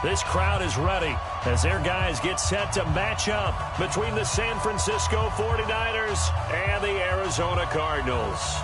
This crowd is ready as their guys get set to match up between the San Francisco 49ers and the Arizona Cardinals.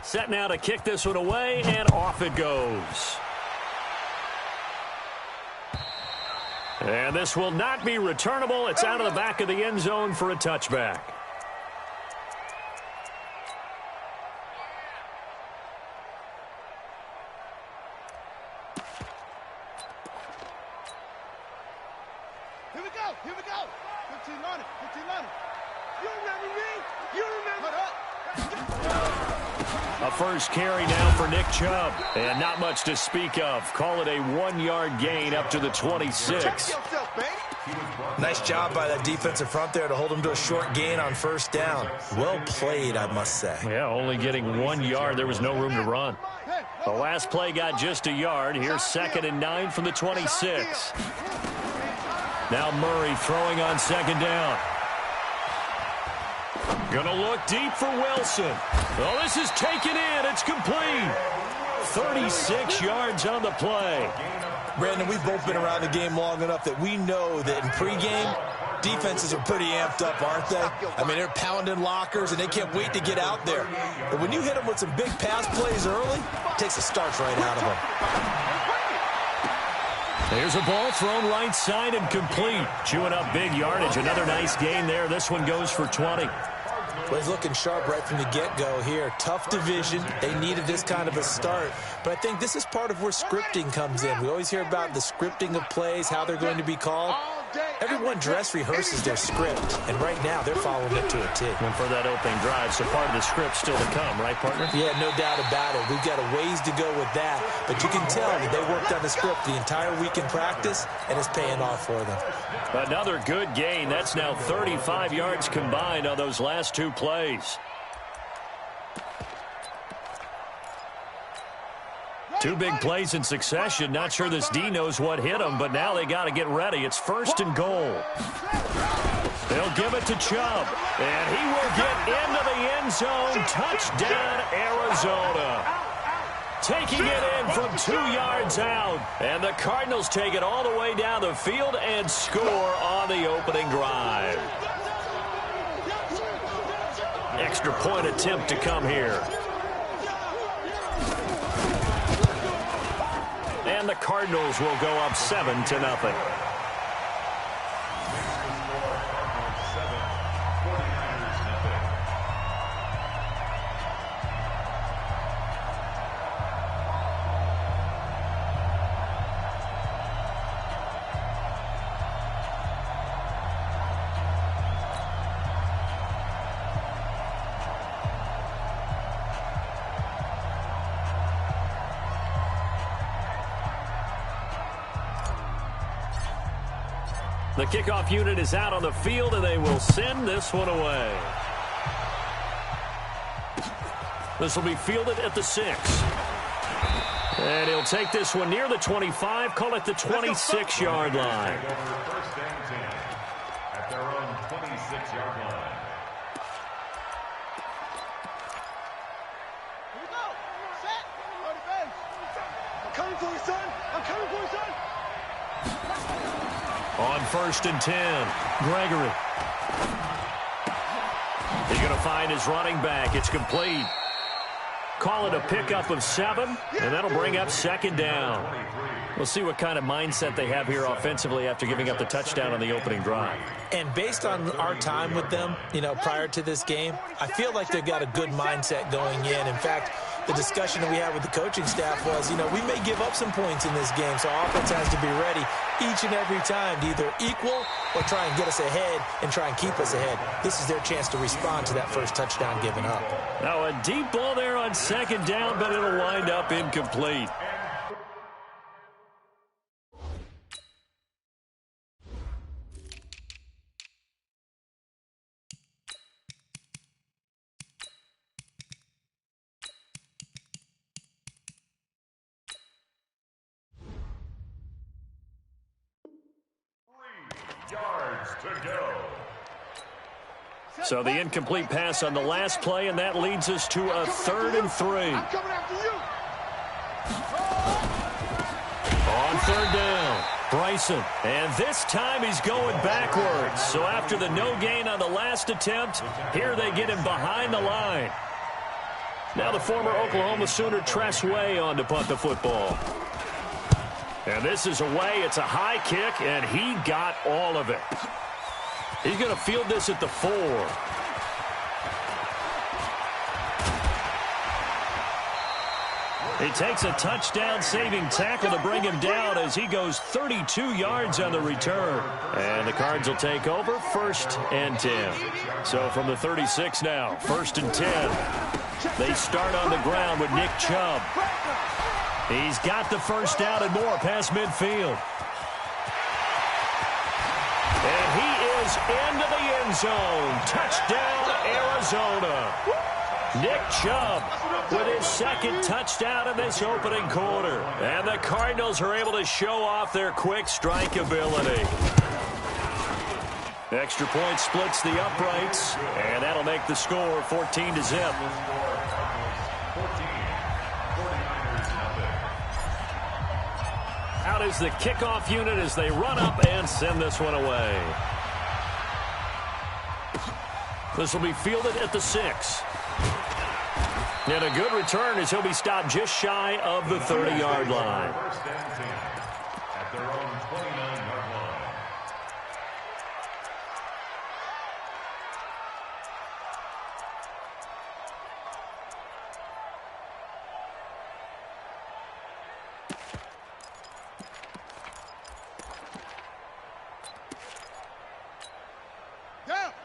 Set now to kick this one away, and off it goes. And this will not be returnable. It's out of the back of the end zone for a touchback. Here we go, here we go. 15 on it, 15 on it. You remember me? You remember that? A first carry now for Nick Chubb. And not much to speak of. Call it a 1-yard gain up to the 26. Nice job by that defensive front there to hold him to a short gain on first down. Well played, I must say. Yeah, only getting 1 yard. There was no room to run. The last play got just a yard. Here's 2nd and 9 from the 26. Now Murray throwing on 2nd down. Gonna look deep for Wilson. Well, this is taken in. It's complete. 36 yards on the play. Brandon, we've both been around the game long enough that we know that in pregame, defenses are pretty amped up, aren't they? I mean, they're pounding lockers, and they can't wait to get out there. But when you hit them with some big pass plays early, it takes the starch right out of them. There's a ball thrown right side and complete. Chewing up big yardage. Another nice gain there. This one goes for 20. Well, he's looking sharp right from the get-go here. Tough division. They needed this kind of a start. But I think this is part of where scripting comes in. We always hear about the scripting of plays, how they're going to be called. Everyone dress rehearses their script, and right now they're following it to a T. And for that opening drive, so part of the script still to come, right, partner? Yeah, no doubt about it. We've got a ways to go with that, but you can tell that they worked on the script the entire week in practice, and it's paying off for them. Another good gain. That's now 35 yards combined on those last two plays. Two big plays in succession. Not sure this D knows what hit him, but now they got to get ready. It's 1st and goal. They'll give it to Chubb, and he will get into the end zone. Touchdown, Arizona. Taking it in from 2 yards out, and the Cardinals take it all the way down the field and score on the opening drive. Extra point attempt to come here. And the Cardinals will go up 7-0. The kickoff unit is out on the field, and they will send this one away. This will be fielded at the 6. And he'll take this one near the 25, call it the 26-yard line. At their own 26-yard line. Here we go. Set. Go to base. I'm coming for you, son. I'm coming for you, son. On 1st and 10, Gregory. He's going to find his running back. It's complete. Call it a pickup of 7, and that'll bring up second down. We'll see what kind of mindset they have here offensively after giving up the touchdown on the opening drive. And based on our time with them, prior to this game, I feel like they've got a good mindset going in. In fact, the discussion that we had with the coaching staff was, we may give up some points in this game, so our offense has to be ready each and every time to either equal or try and get us ahead and try and keep us ahead. This is their chance to respond to that first touchdown given up. Now a deep ball there on second down, but it'll wind up incomplete. Yards to go. So the incomplete pass on the last play, and that leads us to a 3rd and 3. I'm coming after you. On 3rd down, Bryson. And this time he's going backwards. So after the no gain on the last attempt, here they get him behind the line. Now the former Oklahoma Sooner Tress Way on to punt the football. And this is away. It's a high kick, and he got all of it. He's going to field this at the 4. He takes a touchdown-saving tackle to bring him down as he goes 32 yards on the return. And the Cards will take over 1st and 10. So from the 36 now, 1st and 10. They start on the ground with Nick Chubb. He's got the first down and more past midfield. And he is into the end zone. Touchdown, Arizona. Nick Chubb with his 2nd touchdown in this opening quarter. And the Cardinals are able to show off their quick strike ability. Extra point splits the uprights, and that'll make the score 14-0. Out is the kickoff unit as they run up and send this one away. This will be fielded at the 6. And a good return as he'll be stopped just shy of the 30-yard line. First and 10 at their own 29-yard line.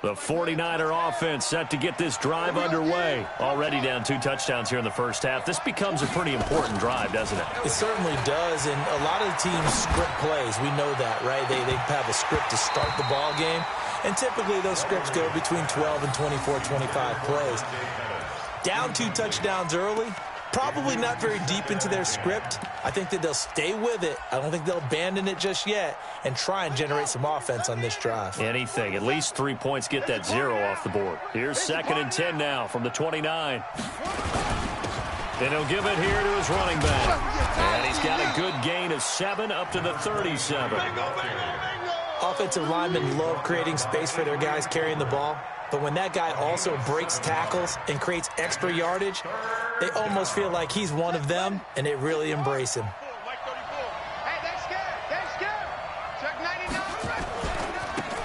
The 49er offense set to get this drive underway. Already down 2 touchdowns here in the first half. This becomes a pretty important drive, doesn't it? It certainly does, and a lot of the teams script plays. We know that, right? They have a script to start the ball game, and typically those scripts go between 12 and 24, 25 plays. Down 2 touchdowns early, probably not very deep into their script. I think that they'll stay with it. I don't think they'll abandon it just yet and try and generate some offense on this drive. Anything. At least 3 points get that 0 off the board. Here's 2nd and 10 now from the 29. And he'll give it here to his running back. And he's got a good gain of 7 up to the 37. Offensive linemen love creating space for their guys carrying the ball. But when that guy also breaks tackles and creates extra yardage, they almost feel like he's one of them, and they really embrace him.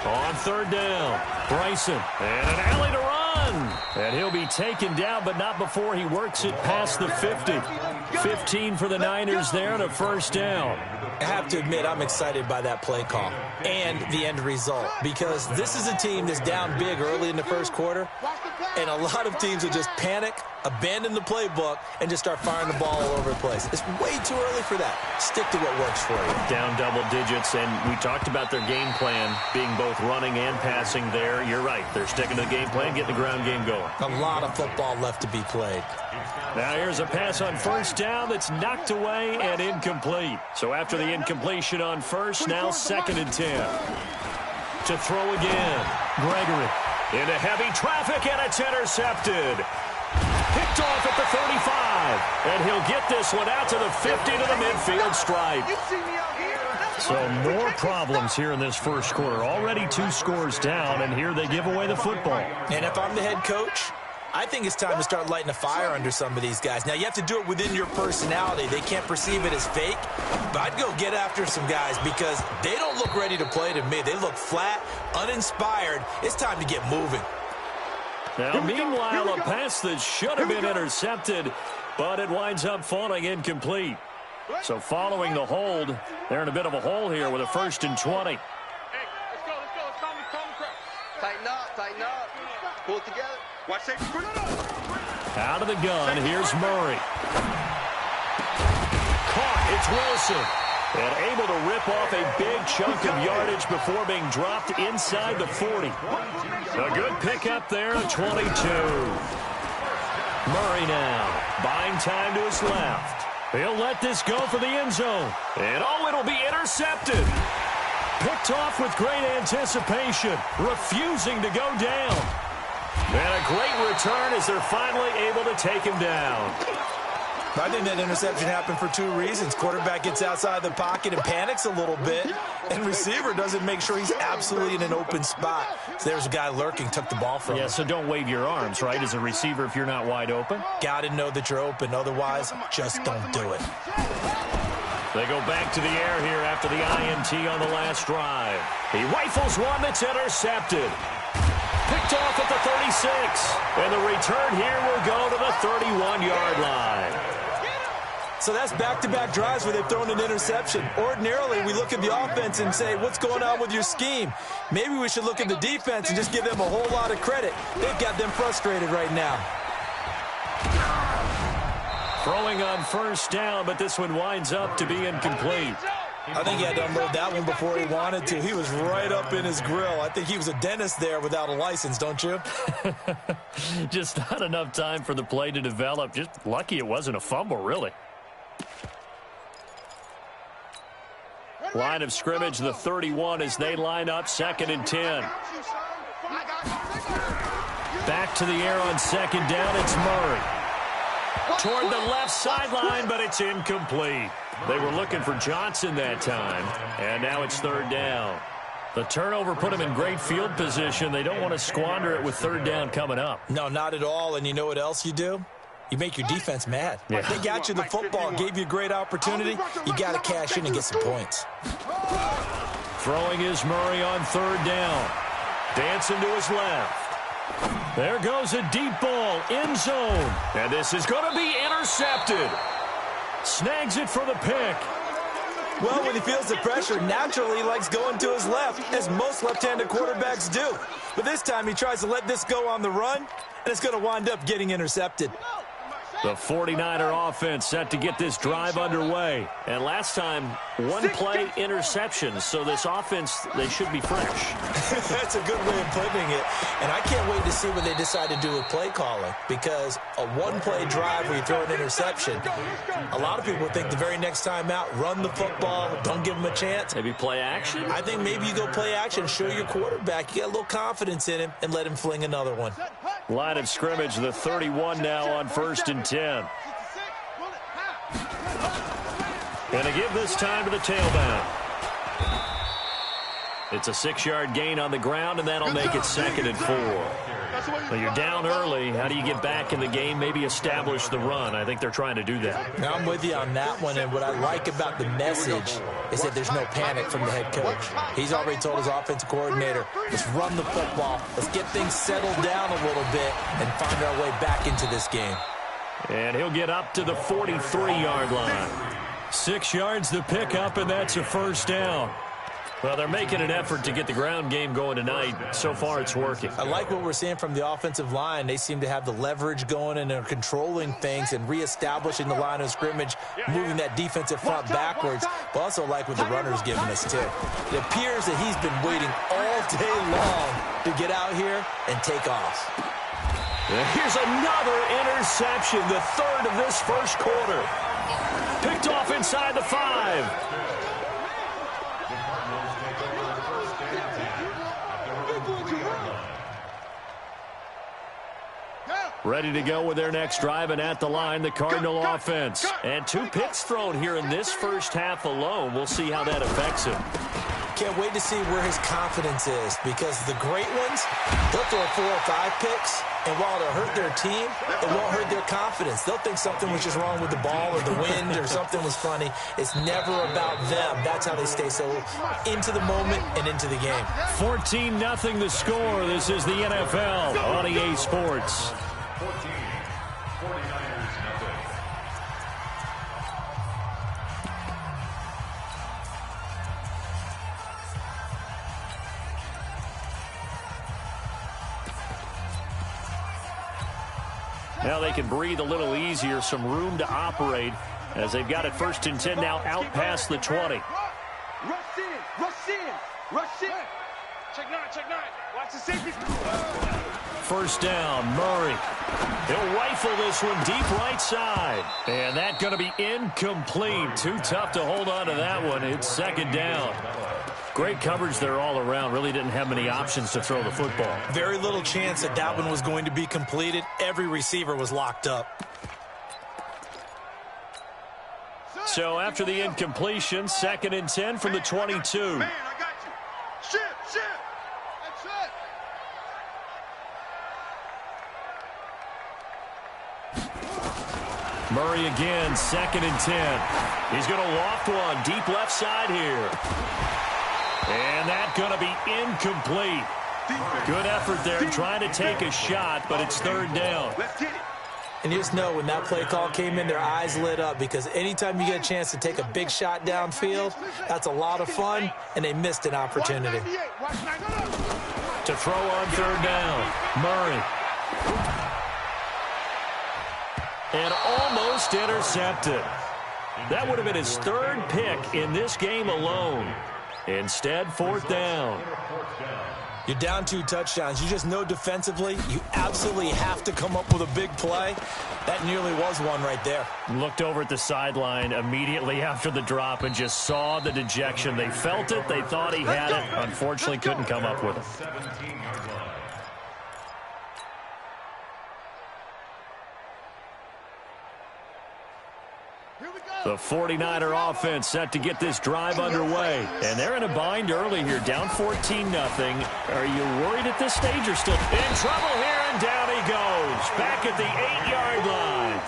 On 3rd down, Bryson, and an alley to run. And he'll be taken down, but not before he works it past the 50. 15 for the Niners there and a first down. I have to admit, I'm excited by that play call and the end result, because this is a team that's down big early in the first quarter, and a lot of teams will just panic, abandon the playbook, and just start firing the ball all over the place. It's way too early for that. Stick to what works for you. Down double digits, and we talked about their game plan being both running and passing there. You're right. They're sticking to the game plan, getting the ground game going. A lot of football left to be played. Now here's a pass on first down that's knocked away and incomplete. So after the incompletion on first, now 2nd and 10. To throw again, Gregory. Into heavy traffic, and it's intercepted. Picked off at the 35. And he'll get this one out to the 50 to the midfield stripe. So more problems here in this first quarter. Already 2 scores down, and here they give away the football. And if I'm the head coach, I think it's time to start lighting a fire under some of these guys. Now, you have to do it within your personality. They can't perceive it as fake. But I'd go get after some guys because they don't look ready to play to me. They look flat, uninspired. It's time to get moving. Now, meanwhile, a pass that should have been intercepted, but it winds up falling incomplete. So following the hold, they're in a bit of a hole here with a 1st and 20. Hey, let's go. Tighten up. Pull it together. Watch safety. Out of the gun, here's Murray. Caught, it's Wilson. And able to rip off a big chunk of yardage before being dropped inside the 40. A good pickup there at 22. Murray now, buying time to his left. He'll let this go for the end zone. And it'll be intercepted. Picked off with great anticipation, refusing to go down. And a great return as they're finally able to take him down. I think that interception happened for 2 reasons. Quarterback gets outside the pocket and panics a little bit, and receiver doesn't make sure he's absolutely in an open spot. So there's a guy lurking, took the ball from him. Yeah, so don't wave your arms, right, as a receiver if you're not wide open? Got to know that you're open. Otherwise, just don't do it. They go back to the air here after the INT on the last drive. He rifles one that's intercepted. Picked off at the 36. And the return here will go to the 31-yard line. So that's back-to-back drives where they've thrown an interception. Ordinarily, we look at the offense and say, what's going on with your scheme? Maybe we should look at the defense and just give them a whole lot of credit. They've got them frustrated right now. Throwing on 1st down, but this one winds up to be incomplete. I think he had to unload that one before he wanted to. He was right up in his grill. I think he was a dentist there without a license, don't you? Just not enough time for the play to develop. Just lucky it wasn't a fumble, really. Line of scrimmage, the 31 as they line up 2nd and 10. Back to the air on 2nd down, it's Murray. Toward the left sideline, but it's incomplete. They were looking for Johnson that time, and now it's 3rd down. The turnover put them in great field position. They don't want to squander it with 3rd down coming up. No, not at all, and you know what else you do? You make your defense mad. Yeah. They got you the football, gave you a great opportunity. You got to cash in and get some points. Throwing is Murray on 3rd down. Dancing to his left. There goes a deep ball, end zone. And this is going to be intercepted. Snags it for the pick. Well, when he feels the pressure, naturally he likes going to his left, as most left-handed quarterbacks do. But this time he tries to let this go on the run, and it's going to wind up getting intercepted. The 49er offense set to get this drive underway. And last time, 1 play interception. So this offense, they should be fresh. That's a good way of putting it. And I can't wait to see what they decide to do with play calling. Because a 1-play drive where you throw an interception, a lot of people think the very next time out, run the football, don't give them a chance. Maybe play action? I think maybe you go play action, show your quarterback. You got a little confidence in him, and let him fling another one. Line of scrimmage, the 31 now on 1st and 10. And to give this time to the tailback. It's a 6-yard gain on the ground, and that'll make it 2nd and 4. Well, you're down early. How do you get back in the game, maybe establish the run? I think they're trying to do that. Now, I'm with you on that one, and what I like about the message is that there's no panic from the head coach. He's already told his offensive coordinator, let's run the football, let's get things settled down a little bit and find our way back into this game. And he'll get up to the 43-yard line. 6 yards the pickup, and that's a 1st down. Well, they're making an effort to get the ground game going tonight. So far, it's working. I like what we're seeing from the offensive line. They seem to have the leverage going, and they're controlling things and reestablishing the line of scrimmage, moving that defensive front backwards. But also like what the runner's giving us, too. It appears that he's been waiting all day long to get out here and take off. And here's another interception, the 3rd of this 1st quarter. Picked off inside the 5. Ready to go with their next drive, and at the line, the Cardinal offense. And 2 picks thrown here in this 1st half alone. We'll see how that affects him. Can't wait to see where his confidence is, because the great ones, they'll throw 4 or 5 picks, And while it'll hurt their team, it won't hurt their confidence. They'll think something was just wrong with the ball or the wind or something was funny. It's never about them. That's how they stay so into the moment and into the game. 14-0 the score. This is the NFL on EA Sports. 14, 49ers nothing. Now they can breathe a little easier, some room to operate as they've got it 1st and 10 now out past the 20. Rush in, rush in, rush in. Check 9, check 9. Watch the safety. 1st down, Murray. He'll rifle this one deep right side. And that's going to be incomplete. Too tough to hold on to that one. It's 2nd down. Great coverage there all around. Really didn't have many options to throw the football. Very little chance that that one was going to be completed. Every receiver was locked up. So after the incompletion, 2nd and 10 from the 22. Man, I got you. Ship. That's it. Murray again, 2nd and 10. He's going to loft one deep left side here. And that's going to be incomplete. Good effort there trying to take a shot, but it's 3rd down. Let's get it. And you just know when that play call came in, their eyes lit up because anytime you get a chance to take a big shot downfield, that's a lot of fun, and they missed an opportunity. To throw on 3rd down, Murray. And almost intercepted. That would have been his 3rd pick in this game alone. Instead, 4th down. You're down 2 touchdowns. You just know defensively you absolutely have to come up with a big play. That nearly was one right there. Looked over at the sideline immediately after the drop and just saw the dejection. They felt it. They thought he had it. Unfortunately, couldn't come up with it. 17-yard line. The 49er offense set to get this drive underway. And they're in a bind early here, down 14-0. Are you worried at this stage or still in trouble here? And down he goes, back at the 8-yard line.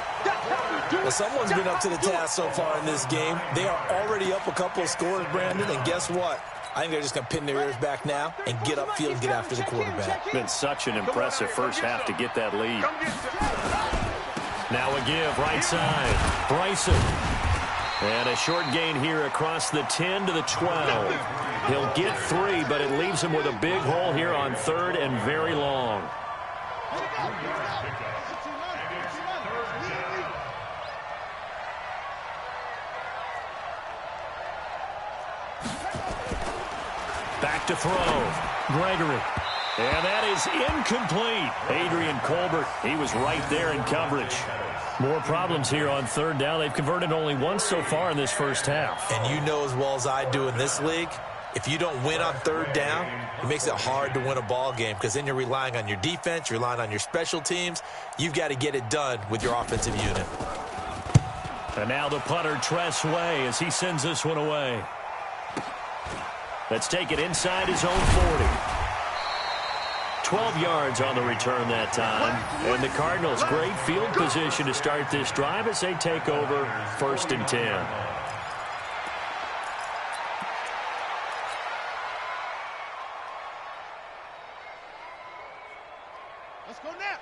Well, someone's been up to the task so far in this game. They are already up a couple of scores, Brandon, and guess what? I think they're just going to pin their ears back now and get upfield and get after the quarterback. Been such an impressive first half to get that lead. Now a give, right side. Bryson. And a short gain here across the 10 to the 12. He'll get 3, but it leaves him with a big hole here on 3rd and very long. Back to throw. Gregory. And that is incomplete. Adrian Colbert, he was right there in coverage. More problems here on 3rd down. They've converted only once so far in this first half. And you know as well as I do in this league, if you don't win on 3rd down, it makes it hard to win a ball game because then you're relying on your defense, you're relying on your special teams. You've got to get it done with your offensive unit. And now the punter, Tress Way, as he sends this one away. Let's take it inside his own 40. 12 yards on the return that time. And the Cardinals, great field position to start this drive as they take over 1st and 10. Let's go now.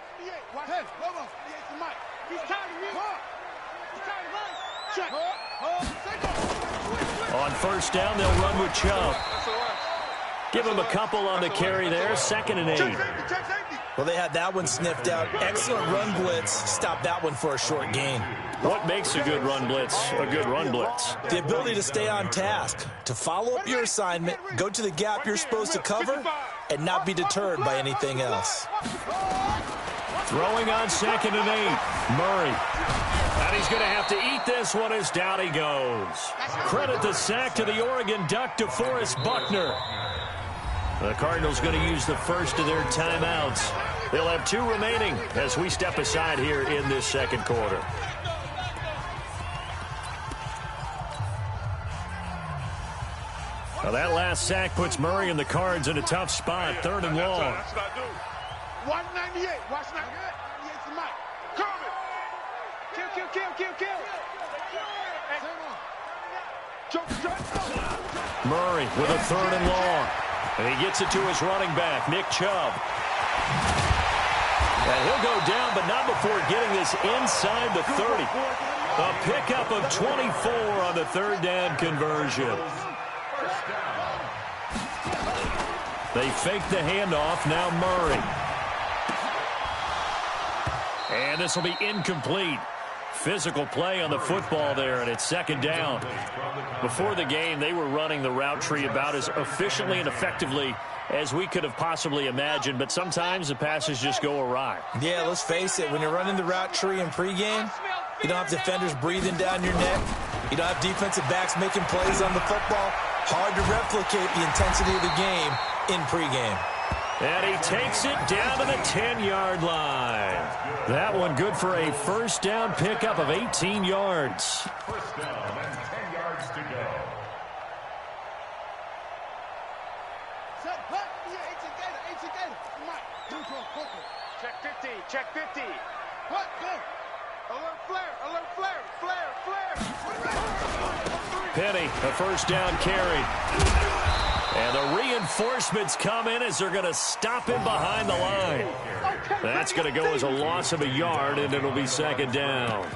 Watch him. Come on. He's tired of you. He's tired of us. Check. On 1st down, they'll run with Chubb. Give him a couple on the carry there. 2nd and 8. Well, they had that one sniffed out. Excellent run blitz. Stop that one for a short gain. What makes a good run blitz a good run blitz? The ability to stay on task, to follow up your assignment, go to the gap you're supposed to cover, and not be deterred by anything else. Throwing on 2nd and 8. Murray. And he's going to have to eat this one as down he goes. Credit the sack to the Oregon Duck, DeForest Buckner. The Cardinals going to use the first of their timeouts. They'll have 2 remaining as we step aside here in this 2nd quarter. Now that last sack puts Murray and the Cards in a tough spot, 3rd and long. Watch 98. Watch 98. 98's the mic. Coming. Kill. Murray with a 3rd and long. And he gets it to his running back, Nick Chubb. And he'll go down, but not before getting this inside the 30. A pickup of 24 on the 3rd down conversion. They fake the handoff, now Murray. And this will be incomplete. Physical play on the football there, and it's 2nd down. Before the game, they were running the route tree about as efficiently and effectively as we could have possibly imagined, but sometimes the passes just go awry. Yeah, let's face it, when you're running the route tree in pregame, you don't have defenders breathing down your neck. You don't have defensive backs making plays on the football. Hard to replicate the intensity of the game in pregame. And he takes it down to the 10-yard line. That one good for a 1st down pickup of 18 yards. 1st down and 10 yards to go. Set, hut. Yeah, 18 Gator. Mike, neutral, focus. Check 50. What? Go. Alert flare. Penny, a 1st down carry. And the reinforcements come in as they're going to stop him behind the line. That's going to go as a loss of a yard, and it'll be 2nd down.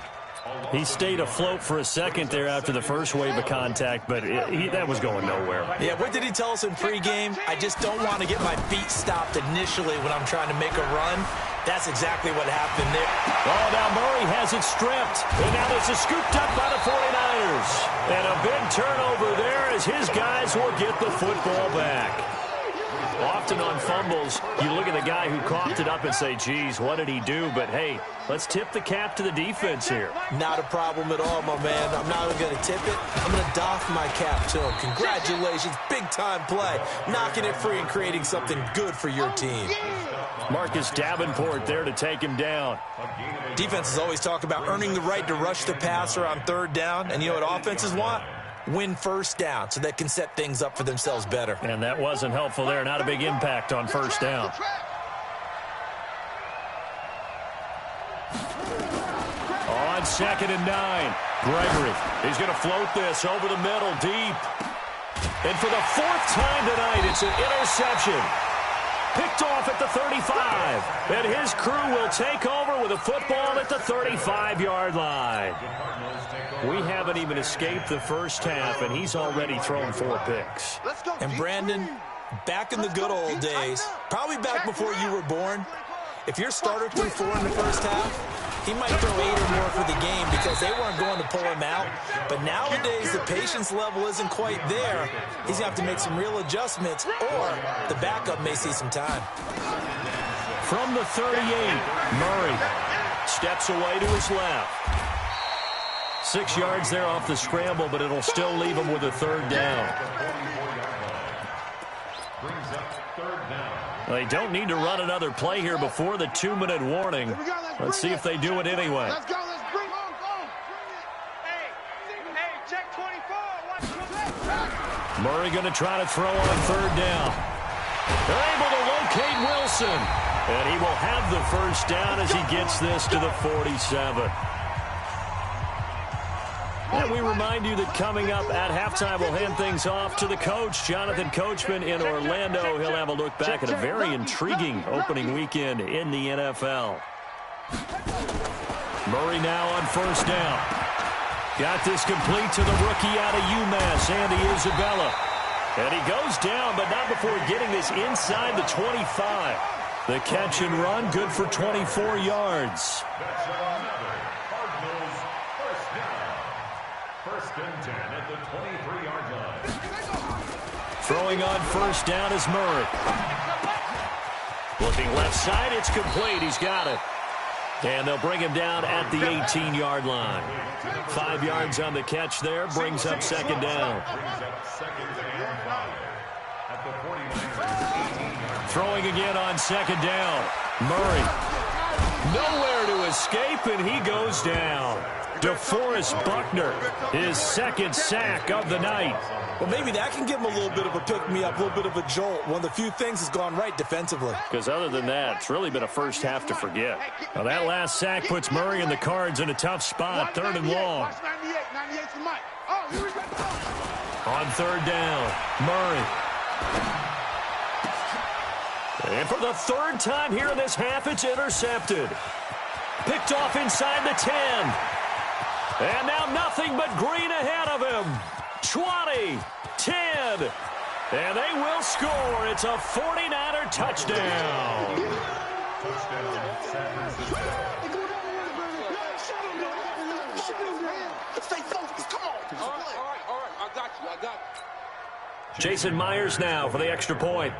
He stayed afloat for a second there after the first wave of contact, but that was going nowhere. Yeah, what did he tell us in pregame? I just don't want to get my feet stopped initially when I'm trying to make a run. That's exactly what happened there. Oh, now Murray has it stripped. And now this is scooped up by the 49ers. And a big turnover there as his guys will get the football back. Often on fumbles, you look at the guy who coughed it up and say, geez, what did he do? But, hey, let's tip the cap to the defense here. Not a problem at all, my man. I'm not even going to tip it. I'm going to doff my cap to him. Congratulations. Big-time play. Knocking it free and creating something good for your team. Marcus Davenport there to take him down. Defenses always talk about earning the right to rush the passer on 3rd down. And you know what offenses want? Win 1st down so they can set things up for themselves better. And that wasn't helpful there. Not a big impact on 1st down. On 2nd and 9. Gregory, he's going to float this over the middle deep. And for the 4th time tonight, it's an interception. Picked off at the 35. And his crew will take over with a football at the 35-yard line. We haven't even escaped the first half, and he's already thrown 4 picks. And Brandon, back in the good old days, probably back before you were born, if your starter threw 4 in the first half, he might throw 8 or more for the game because they weren't going to pull him out. But nowadays, the patience level isn't quite there. He's going to have to make some real adjustments, or the backup may see some time. From the 38, Murray steps away to his left. 6 yards there off the scramble, but it'll still leave him with a 3rd down. They don't need to run another play here before the 2-minute warning. Let's see if they do it anyway. Let's go. Let's bring on. Hey, check 24. Murray going to try to throw on 3rd down. They're able to locate Wilson. And he will have the 1st down as he gets this to the 47. And we remind you that coming up at halftime, we'll hand things off to the coach, Jonathan Coachman in Orlando. He'll have a look back at a very intriguing opening weekend in the NFL. Murray now on 1st down. Got this complete to the rookie out of UMass, Andy Isabella. And he goes down, but not before getting this inside the 25. The catch and run, good for 24 yards. That's another Cardinals 1st down. 1st and 10 at the 23-yard line. Throwing on 1st down is Murray. Looking left side, it's complete. He's got it. And they'll bring him down at the 18-yard line. 5 yards on the catch there, brings up 2nd down. Throwing again on 2nd down. Murray. Nowhere to escape, and he goes down. DeForest Buckner, his second sack of the night. Well, maybe that can give him a little bit of a pick-me-up, a little bit of a jolt. One of the few things has gone right defensively. Because other than that, it's really been a first half to forget. Now, that last sack puts Murray and the Cards in a tough spot, 3rd and long. On 3rd down, Murray. And for the 3rd time here in this half, it's intercepted. Picked off inside the 10. And now nothing but green ahead of him. 20, 10, and they will score. It's a 49er touchdown. Stay focused. Come on. All right. I got you. Jason Myers now for the extra point.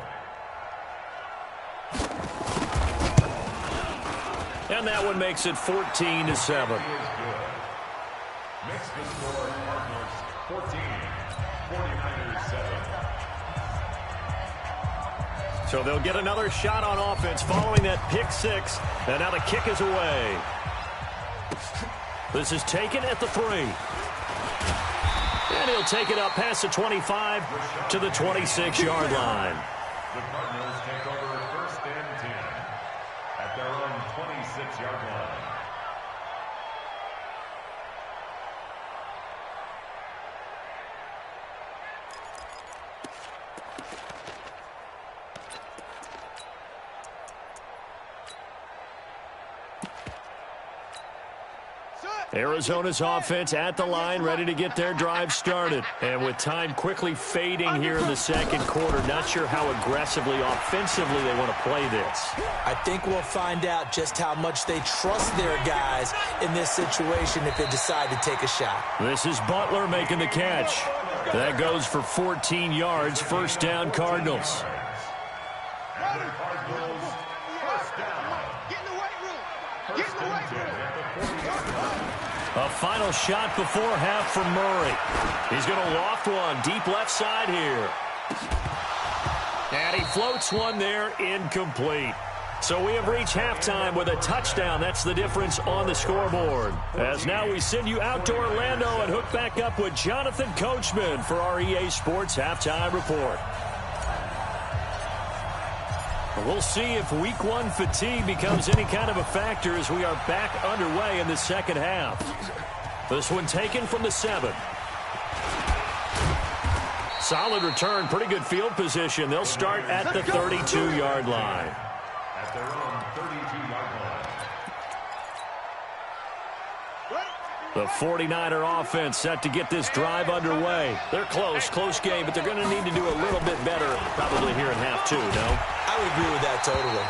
And that one makes it 14-7. Makes the score Cardinals 14, 49ers 7. So they'll get another shot on offense following that pick 6. And now the kick is away. This is taken at the 3. And he'll take it up past the 25 to the 26-yard line. The Cardinals take over 1st and 10 at their own 26-yard line. Arizona's offense at the line, ready to get their drive started. And with time quickly fading here in the 2nd quarter, not sure how aggressively, offensively they want to play this. I think we'll find out just how much they trust their guys in this situation if they decide to take a shot. This is Butler making the catch. That goes for 14 yards, 1st down Cardinals. And the Cardinals, 1st down. Get in the weight room. 1st and 10 at the 40-yard line. A final shot before half from Murray. He's going to loft one deep left side here. And he floats one there, incomplete. So we have reached halftime with a touchdown. That's the difference on the scoreboard. As now we send you out to Orlando and hook back up with Jonathan Coachman for our EA Sports Halftime Report. We'll see if Week 1 fatigue becomes any kind of a factor as we are back underway in the 2nd half. This one taken from the 7. Solid return, pretty good field position. They'll start at the 32-yard line. At their own 32-yard line. The 49er offense set to get this drive underway. They're close game, but they're going to need to do a little bit better probably here in half 2, no? I would agree with that totally.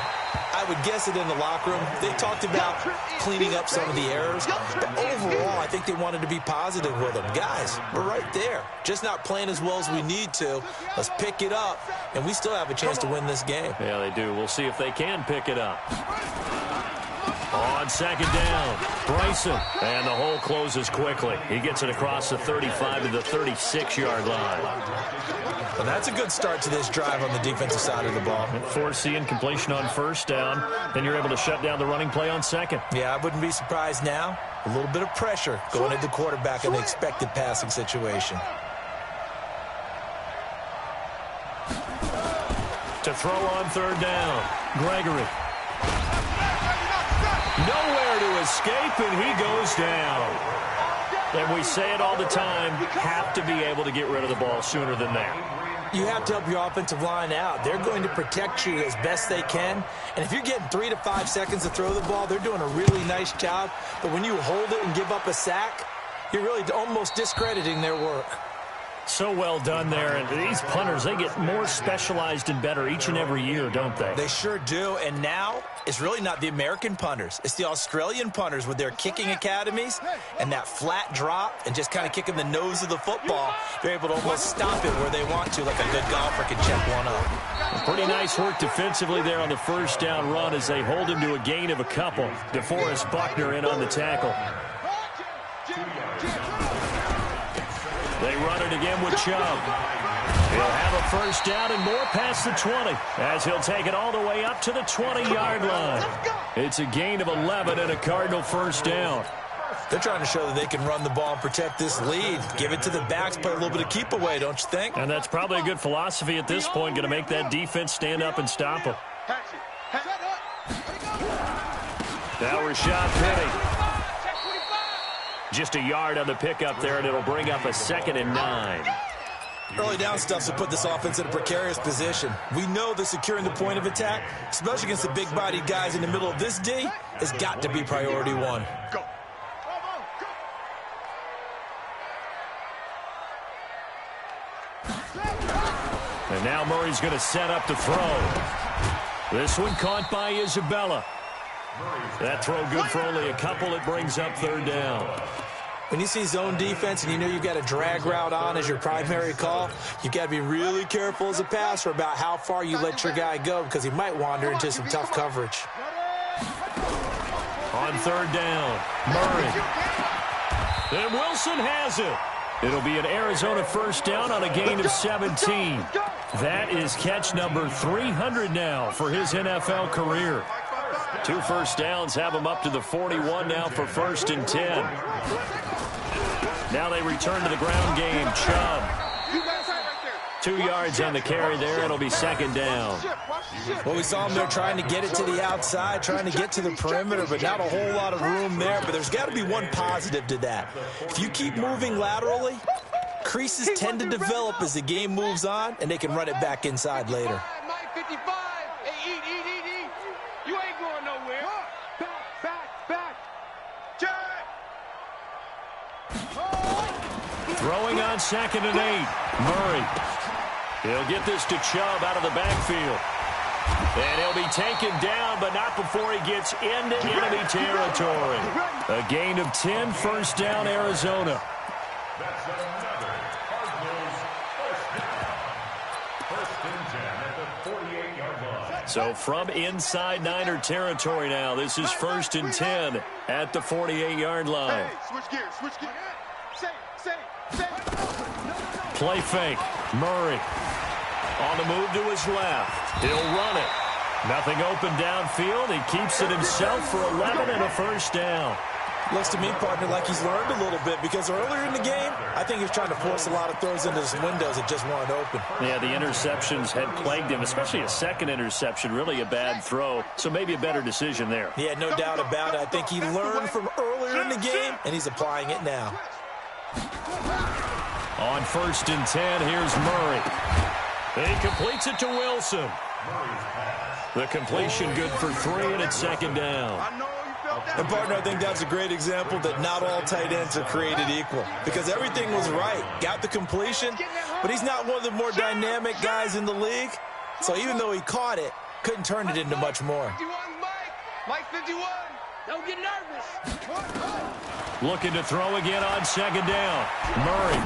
I would guess it in the locker room. They talked about cleaning up some of the errors, but overall, I think they wanted to be positive with them. Guys, we're right there. Just not playing as well as we need to. Let's pick it up, and we still have a chance to win this game. Yeah, they do. We'll see if they can pick it up. On 2nd down, Bryson, and the hole closes quickly. He gets it across the 35 to the 36-yard line. Well, that's a good start to this drive on the defensive side of the ball. Forcing completion on 1st down, then you're able to shut down the running play on 2nd. Yeah, I wouldn't be surprised now. A little bit of pressure going at the quarterback in the expected passing situation. To throw on 3rd down, Gregory. Nowhere to escape, and he goes down. And we say it all the time, have to be able to get rid of the ball sooner than that. You have to help your offensive line out. They're going to protect you as best they can. And if you're getting 3 to 5 seconds to throw the ball, they're doing a really nice job. But when you hold it and give up a sack, you're really almost discrediting their work. So well done there. And these punters, they get more specialized and better each and every year, don't they? They sure do. And now it's really not the American punters. It's the Australian punters with their kicking academies and that flat drop and just kind of kicking the nose of the football. They're able to almost stop it where they want to, like a good golfer can check one up. Pretty nice work defensively there on the 1st down run as they hold him to a gain of a couple. DeForest Buckner in on the tackle. They run it again with Chubb. He'll have a first down and more past the 20 as he'll take it all the way up to the 20-yard line. It's a gain of 11 and a Cardinal first down. They're trying to show that they can run the ball and protect this lead. Give it to the backs, play a little bit of keep away, don't you think? And that's probably a good philosophy at this point, going to make that defense stand up and stop them. Now Rashad Penny. Just a yard on the pickup there, and it'll bring up a 2nd and 9. Early down stuff to put this offense in a precarious position. We know that securing the point of attack, especially against the big-bodied guys in the middle of this D, has got to be priority one. Go. And now Murray's going to set up to throw. This one caught by Isabella. That throw good for only a couple. It brings up 3rd down. When you see zone defense and you know you've got a drag route on as your primary call, you've got to be really careful as a passer about how far you let your guy go because he might wander into some tough coverage. On 3rd down, Murray. And Wilson has it. It'll be an Arizona first down on a gain of 17. That is catch number 300 now for his NFL career. 2 first downs have him up to the 41 now for 1st and 10. Now they return to the ground game. Chubb. 2 yards on the carry there. It'll be 2nd down. Well, we saw him there trying to get it to the outside, trying to get to the perimeter, but not a whole lot of room there. But there's got to be one positive to that. If you keep moving laterally, creases tend to develop as the game moves on, and they can run it back inside later. Throwing on 2nd and 8. Murray. He'll get this to Chubb out of the backfield. And he'll be taken down, but not before he gets into enemy territory. A gain of 10, first down, Arizona. That's another Cardinals first down. 1st and 10 at the 48-yard line. So from inside Niner territory now, this is 1st and 10 at the 48-yard line. Switch gears, switch gears. Play fake. Murray on the move to his left. He'll run it. Nothing open downfield. He keeps it himself for 11 and a first down. Looks to me, partner, like he's learned a little bit because earlier in the game, I think he was trying to force a lot of throws into some windows that just weren't open. Yeah, the interceptions had plagued him, especially a 2nd interception, really a bad throw. So maybe a better decision there. Yeah, no doubt about it. I think he learned from earlier in the game, and he's applying it now. On 1st and 10, here's Murray. He completes it to Wilson. The completion good for 3, and it's 2nd down. And, partner, I think that's a great example that not all tight ends are created equal because everything was right. Got the completion, but he's not one of the more dynamic guys in the league. So even though he caught it, couldn't turn it into much more. Mike 51. Don't get nervous. Looking to throw again on 2nd down. Murray.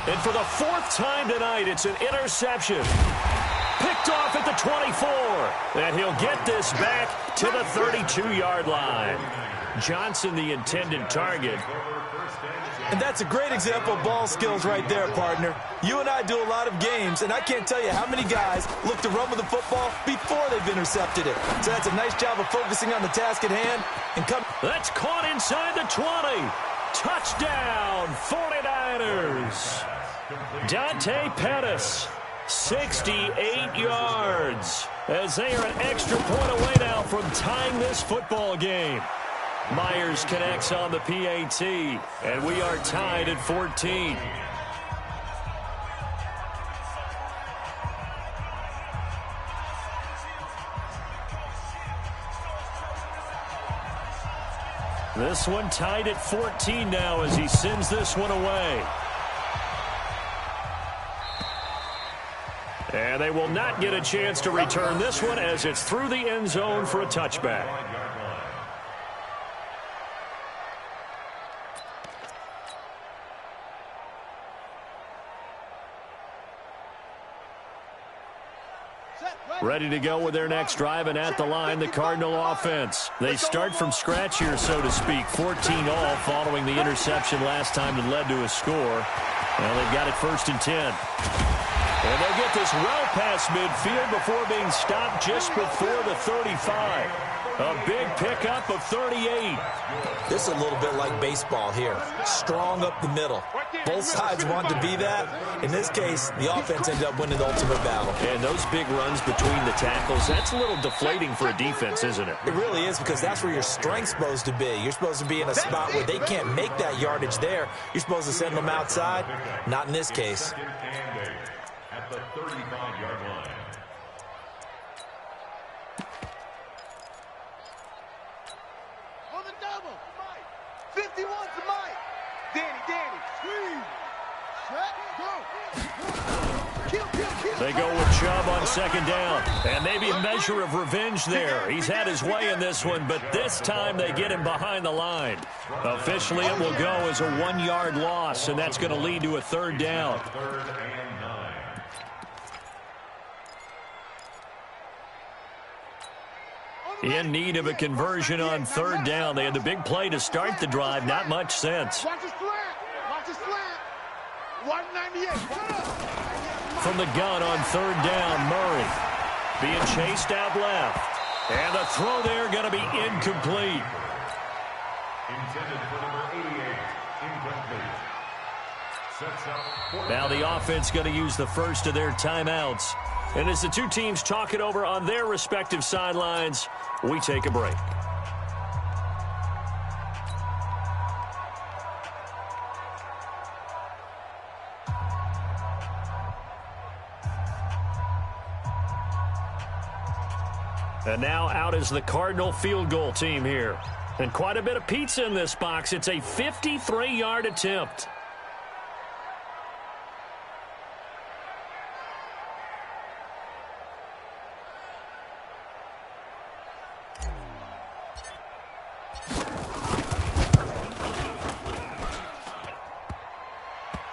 And for the 4th time tonight, it's an interception. Picked off at the 24. And he'll get this back to the 32-yard line. Johnson, the intended target. And that's a great example of ball skills right there, partner. You and I do a lot of games, and I can't tell you how many guys look to run with the football before they've intercepted it. So that's a nice job of focusing on the task at hand. And that's caught inside the 20. Touchdown, 49ers. Dante Pettis, 68 yards, as they are an extra point away now from tying this football game. Myers connects on the PAT, and we are tied at 14. This one tied at 14 now as he sends this one away. And they will not get a chance to return this one as it's through the end zone for a touchback. Set. Ready to go with their next drive, and at the line, the Cardinal offense. They start from scratch here, so to speak. 14 all following the interception last time that led to a score. Well, they've got it 1st and 10. And they'll get this well past midfield before being stopped just before the 35. A big pickup of 38. This is a little bit like baseball here. Strong up the middle. Both sides want to be that. In this case, the offense ended up winning the ultimate battle. And those big runs between the tackles, that's a little deflating for a defense, isn't it? It really is, because that's where your strength's supposed to be. You're supposed to be in a spot where they can't make that yardage there. You're supposed to send them outside. Not in this case. At the 35-yard line. On the double. 51 to Mike. Danny. Squeeze. Shut. Go. Kill. They go with Chubb on 2nd down. And maybe a measure of revenge there. He's had his way in this one, but this time they get him behind the line. Officially, it will go as a 1-yard loss, and that's going to lead to a 3rd down. 3rd and 9. In need of a conversion on 3rd down. They had the big play to start the drive. Not much sense. Watch the slant. 198. From the gun on 3rd down, Murray being chased out left. And the throw there going to be incomplete. Intended for number 88. Incomplete. Sets up. Now the offense going to use the first of their timeouts. And as the two teams talk it over on their respective sidelines, we take a break. And now out is the Cardinal field goal team here. And quite a bit of pizza in this box. It's a 53-yard attempt.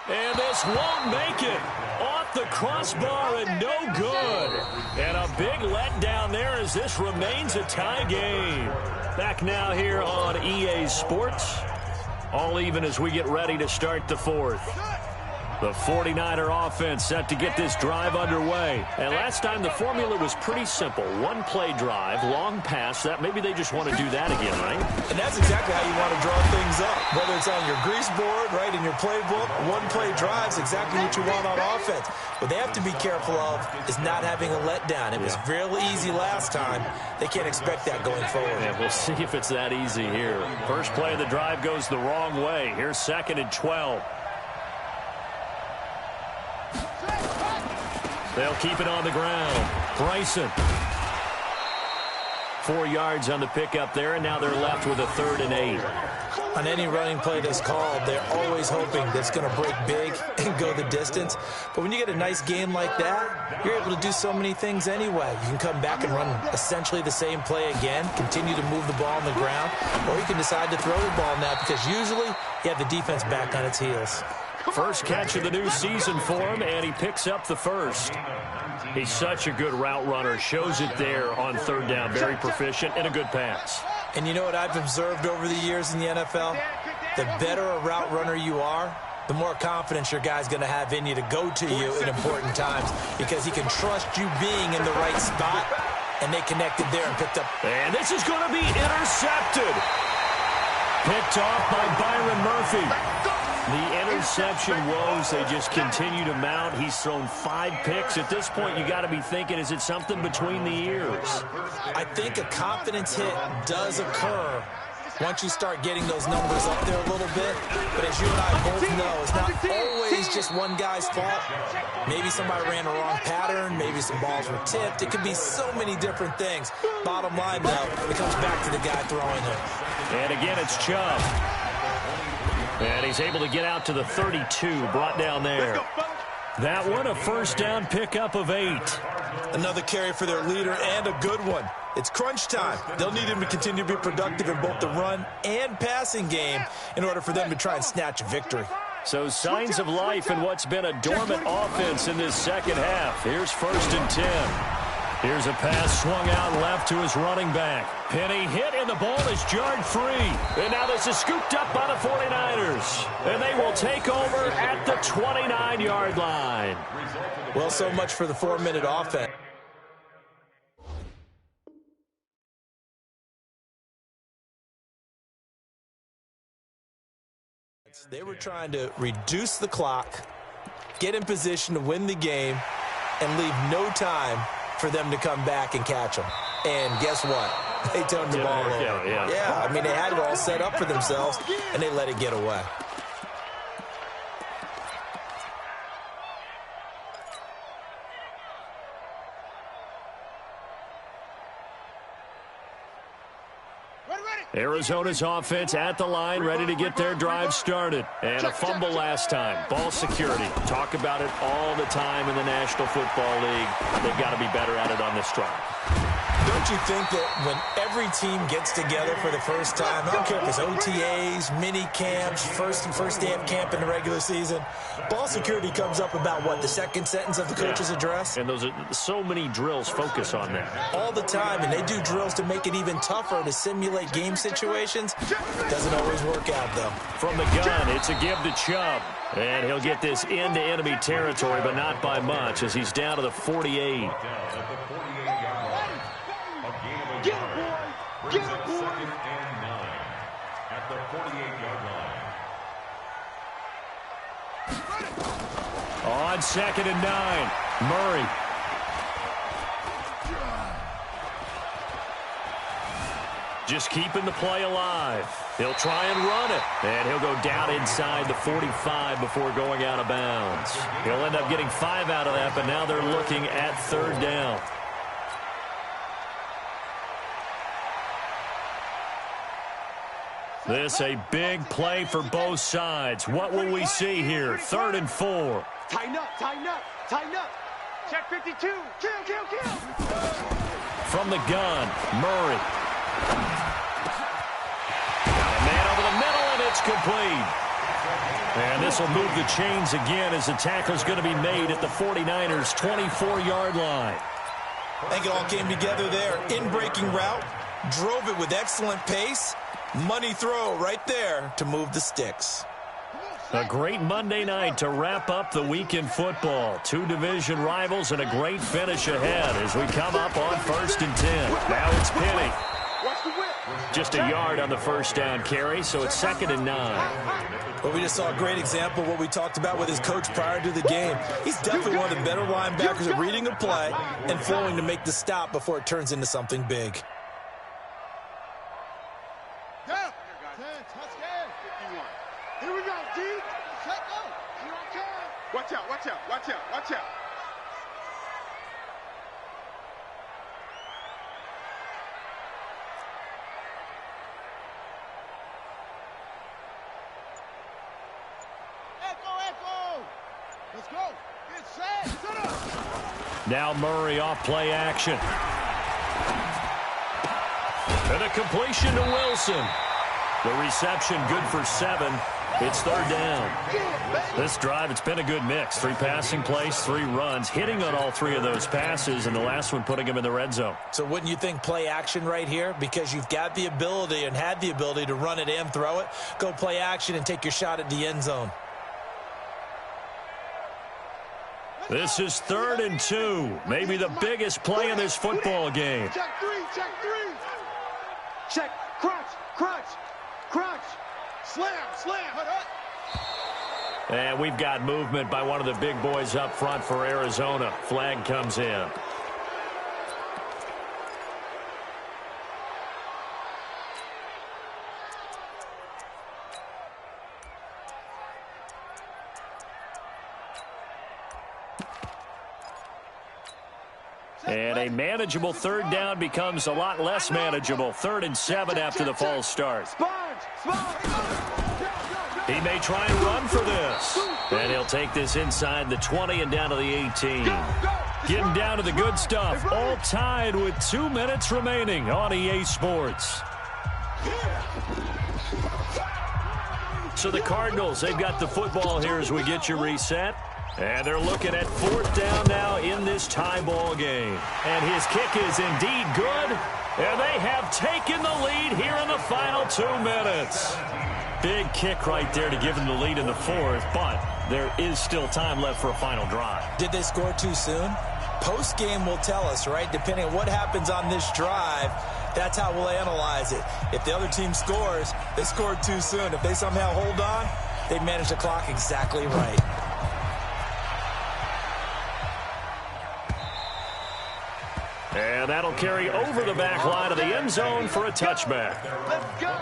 And this won't make it. Off the crossbar and no good. And a big letdown there as this remains a tie game. Back now here on EA Sports. All even as we get ready to start the 4th. The 49er offense set to get this drive underway. And last time the formula was pretty simple. 1-play drive, long pass. That maybe they just want to do that again, right? And that's exactly how you want to draw things up. Whether it's on your grease board, right, in your playbook, 1-play drive's exactly what you want on offense. What they have to be careful of is not having a letdown. It was real easy last time. They can't expect that going forward. Yeah, we'll see if it's that easy here. First play of the drive goes the wrong way. Here's 2nd and 12. They'll keep it on the ground. Bryson. 4 yards on the pickup there, and now they're left with a 3rd and 8. On any running play that's called, they're always hoping that's going to break big and go the distance. But when you get a nice game like that, you're able to do so many things anyway. You can come back and run essentially the same play again, continue to move the ball on the ground, or you can decide to throw the ball now because usually you have the defense back on its heels. First catch of the new season for him, and he picks up the first. He's such a good route runner. Shows it there on 3rd down. Very proficient and a good pass. And you know what I've observed over the years in the NFL? The better a route runner you are, the more confidence your guy's going to have in you to go to you in important times because he can trust you being in the right spot, and they connected there and picked up. And this is going to be intercepted. Picked off by Byron Murphy. The interception woes, they just continue to mount. He's thrown 5 picks. At this point, you got to be thinking, is it something between the ears? I think a confidence hit does occur once you start getting those numbers up there a little bit. But as you and I both know, it's not always just one guy's fault. Maybe somebody ran a wrong pattern. Maybe some balls were tipped. It could be so many different things. Bottom line, though, it comes back to the guy throwing them. And again, it's Chubb. And he's able to get out to the 32, brought down there. That one, a 1st down pickup of 8. Another carry for their leader and a good one. It's crunch time. They'll need him to continue to be productive in both the run and passing game in order for them to try and snatch a victory. So signs of life in what's been a dormant offense in this second half. Here's 1st and 10. Here's a pass swung out left to his running back. Penny hit, and the ball is jarred free. And now this is scooped up by the 49ers. And they will take over at the 29-yard line. Well, so much for the 4-minute offense. They were trying to reduce the clock, get in position to win the game, and leave no time for them to come back and catch them. And guess what? They turned the ball over. Yeah, I mean, they had it all set up for themselves, and they let it get away. Arizona's offense at the line, ready to get their drive started. And a fumble last time. Ball security. Talk about it all the time in the National Football League. They've got to be better at it on this drive. Don't you think that when every team gets together for the first time, I don't care if it's OTAs, mini camps, first day of camp in the regular season, ball security comes up about, what, the second sentence of the coach's address? And those are so many drills focus on that. All the time, and they do drills to make it even tougher to simulate game situations. Doesn't always work out, though. From the gun, it's a give to Chubb. And he'll get this into enemy territory, but not by much, as he's down to the 48. Get it, boy! Get it, boy! Second and 9 at the 48-yard line. On second and 9, Murray. Just keeping the play alive. He'll try and run it. And he'll go down inside the 45 before going out of bounds. He'll end up getting 5 out of that, but now they're looking at third down. This a big play for both sides. What will we see here? 3rd and 4. Tighten up, tighten up, tighten up. Check 52. Kill, kill, kill. From the gun, Murray. Got a man over the middle, and it's complete. And this will move the chains again as the tackle's going to be made at the 49ers' 24-yard line. I think it all came together there. In-breaking route, drove it with excellent pace. Money throw right there to move the sticks. A great Monday night to wrap up the week in football. 2 division rivals and a great finish ahead as we come up on 1st and 10. Now it's Penny. Just a yard on the first down carry, so it's 2nd and 9. Well, we just saw a great example of what we talked about with his coach prior to the game. He's definitely one of the better linebackers at reading a play and flowing to make the stop before it turns into something big. Here we go, D. Set go. You're on time. Watch out, watch out, watch out, watch out. Echo. Let's go. Get set. Set up. Now Murray off play action. And a completion to Wilson. The reception good for 7. It's 3rd down. This drive, it's been a good mix. 3 passing plays, 3 runs, hitting on all 3 of those passes, and the last one putting him in the red zone. So wouldn't you think play action right here? Because you've got the ability and had the ability to run it and throw it. Go play action and take your shot at the end zone. This is 3rd and 2. Maybe the biggest play in this football game. Check 3, check 3. Check, crunch, crunch, crunch. Slam. And we've got movement by one of the big boys up front for Arizona. Flag comes in. And a manageable 3rd down becomes a lot less manageable. 3rd and 7 after the false start. He may try and run for this. And he'll take this inside the 20 and down to the 18. Getting down to the good stuff. All tied with 2 minutes remaining on EA Sports. So the Cardinals, they've got the football here as we get you reset. And they're looking at 4th down now in this tie ball game. And his kick is indeed good. And they have taken the lead here in the final 2 minutes. Big kick right there to give them the lead in the 4th, but there is still time left for a final drive. Did they score too soon? Post-game will tell us, right? Depending on what happens on this drive, that's how we'll analyze it. If the other team scores, they scored too soon. If they somehow hold on, they manage the clock exactly right. And that'll carry over the back line of the end zone for a touchback. Let's go.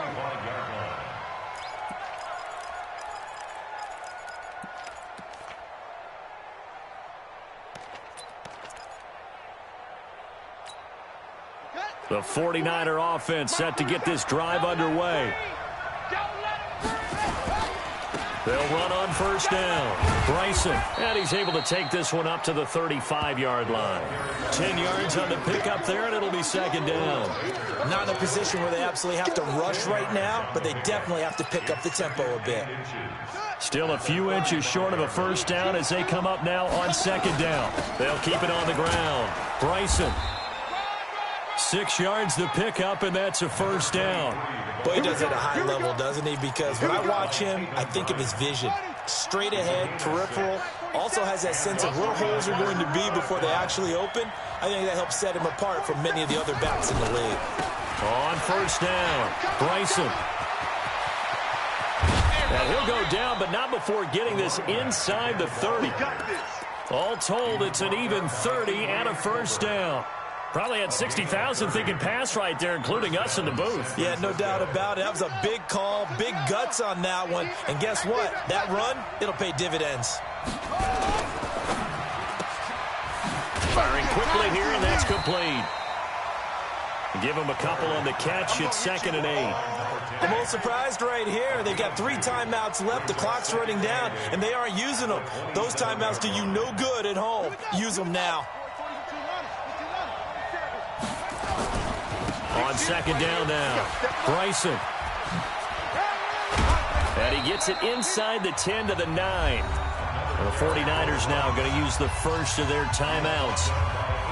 The 49er offense set to get this drive underway. They'll run on 1st down. Bryson, and he's able to take this one up to the 35-yard line. 10 yards on the pickup there, and it'll be 2nd down. Not in a position where they absolutely have to rush right now, but they definitely have to pick up the tempo a bit. Still a few inches short of a 1st down as they come up now on 2nd down. They'll keep it on the ground. Bryson. 6 yards the pickup, and that's a 1st down. Boy, he does it at a high level, doesn't he? Because when I watch him, I think of his vision. Straight ahead, peripheral. Also has that sense of where holes are going to be before they actually open. I think that helps set him apart from many of the other backs in the league. On 1st down, Bryson. And he'll go down, but not before getting this inside the 30. All told, it's an even 30 and a 1st down. Probably had 60,000 thinking pass right there, including us in the booth. Yeah, no doubt about it. That was a big call, big guts on that one. And guess what? That run, it'll pay dividends. Firing quickly here, and that's complete. Give him a couple on the catch. It's 2nd and 8. I'm a little surprised right here. They've got 3 timeouts left. The clock's running down, and they aren't using them. Those timeouts do you no good at home. Use them now. On 2nd down now, Bryson. And he gets it inside the 10 to the 9. And the 49ers now going to use the first of their timeouts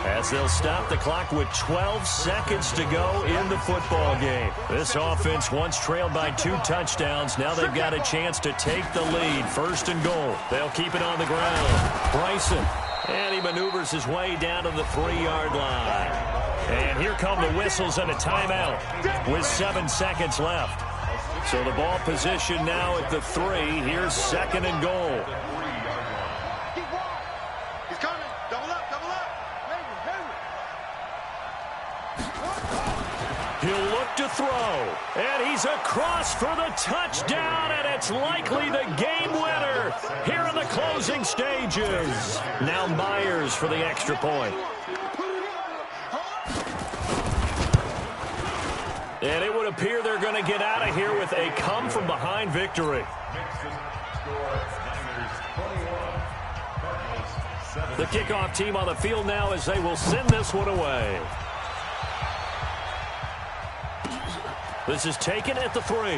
as they'll stop the clock with 12 seconds to go in the football game. This offense once trailed by 2 touchdowns. Now they've got a chance to take the lead. 1st and goal. They'll keep it on the ground. Bryson. And he maneuvers his way down to the 3-yard line. And here come the whistles and a timeout with 7 seconds left. So the ball position now at the 3. Here's 2nd and goal. He's coming. Double up, double up. He'll look to throw. And he's across for the touchdown, and it's likely the game winner here in the closing stages. Now Myers for the extra point. And it would appear they're going to get out of here with a come-from-behind victory. The kickoff team on the field now as they will send this one away. This is taken at the 3. The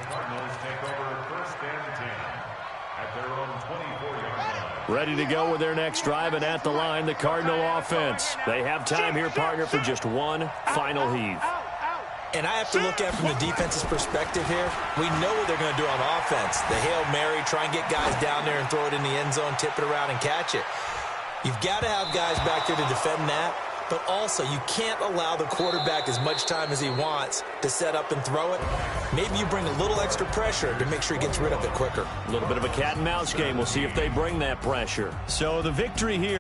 Cardinals take over 1st and 10 at their own 24-yard line. Ready to go with their next drive, and at the line, the Cardinal offense. They have time here, partner, for just one final heave. And I have to look at it from the defense's perspective here. We know what they're going to do on offense. The Hail Mary, try and get guys down there and throw it in the end zone, tip it around and catch it. You've got to have guys back there to defend that. But also, you can't allow the quarterback as much time as he wants to set up and throw it. Maybe you bring a little extra pressure to make sure he gets rid of it quicker. A little bit of a cat and mouse game. We'll see if they bring that pressure. So the victory here.